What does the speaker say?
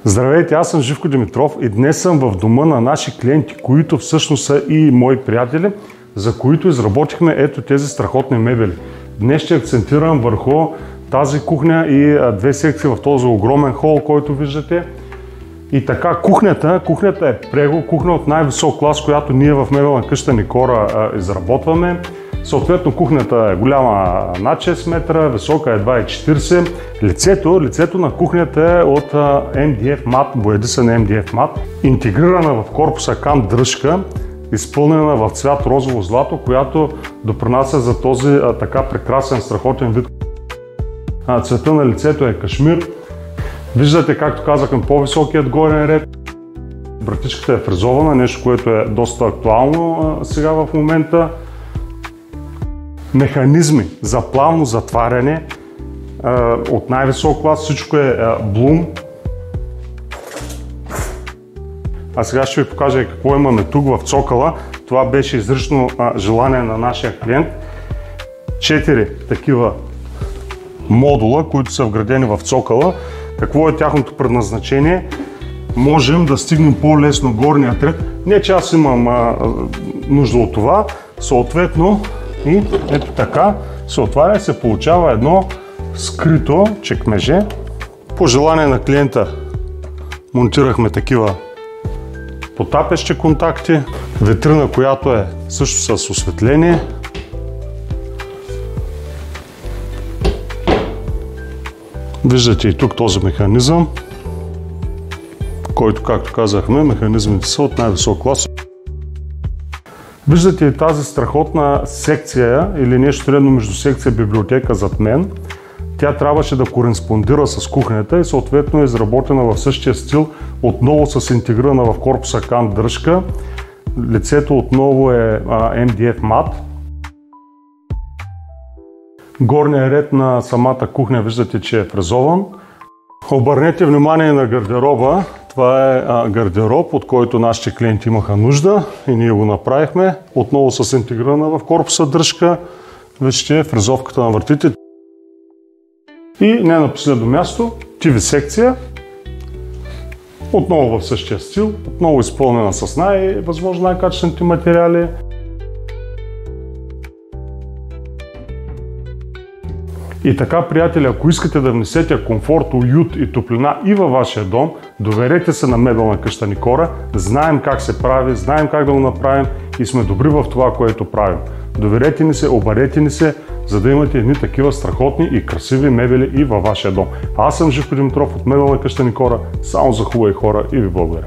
Здравейте, аз съм Живко Димитров и днес съм в дома на наши клиенти, които всъщност са и мои приятели, за които изработихме ето тези страхотни мебели. Днес ще акцентирам върху тази кухня и две секции в този огромен хол, който виждате. И така, кухнята е прего, кухня от най-висок клас, която ние в Мебелна къща Никора изработваме. Съответно, кухнята е голяма над 6 метра, висока е 2,40. Лицето на кухнята е от MDF мат, боядисан MDF мат, интегрирана в корпуса кан дръжка, изпълнена в цвят розово злато, която допринася за този така прекрасен, страхотен вид. Цвета на лицето е кашмир. Виждате, както казахме, по-високият горен ред. Вратичката е фрезована, нещо, което е доста актуално сега в момента. Механизми за плавно затваряне от най-висок клас, всичко е Блум. А сега ще ви покажа какво имаме тук в цокъла. Това беше изрично желание на нашия клиент. 4 такива модула, които са вградени в цокъла. Какво е тяхното предназначение? Можем да стигнем по-лесно горният ред. Не че аз имам нужда от това. Съответно, и ето така се отваря и се получава едно скрито чекмеже. По желание на клиента монтирахме такива потапящи контакти. Витрина, която е също с осветление. Виждате и тук този механизъм, който, както казахме, механизмите са от най-висок клас. Виждате и тази страхотна секция или нещо средно между секция и библиотека зад мен. Тя трябваше да кореспондира с кухнята и съответно е изработена в същия стил, отново с интегрирана в корпуса кан дръжка. Лицето отново е MDF мат. Горният ред на самата кухня виждате, че е фрезован. Обърнете внимание на гардероба. Това е гардероб, от който нашите клиенти имаха нужда и ние го направихме. Отново с интегрирана в корпуса дръжка. Вижте фрезовката на вратите. И не на последно място, TV секция. Отново в същия стил, отново изпълнена с възможно най-качествените материали. И така, приятели, ако искате да внесете комфорт, уют и топлина и във вашия дом, доверете се на Мебелна къща Никора. Знаем как се прави, знаем как да го направим и сме добри в това, което правим. Доверете ни се, обадете ни се, за да имате едни такива страхотни и красиви мебели и във вашия дом. Аз съм Живко Димитров от Мебелна къща Никора, само за хубави хора и ви благодаря.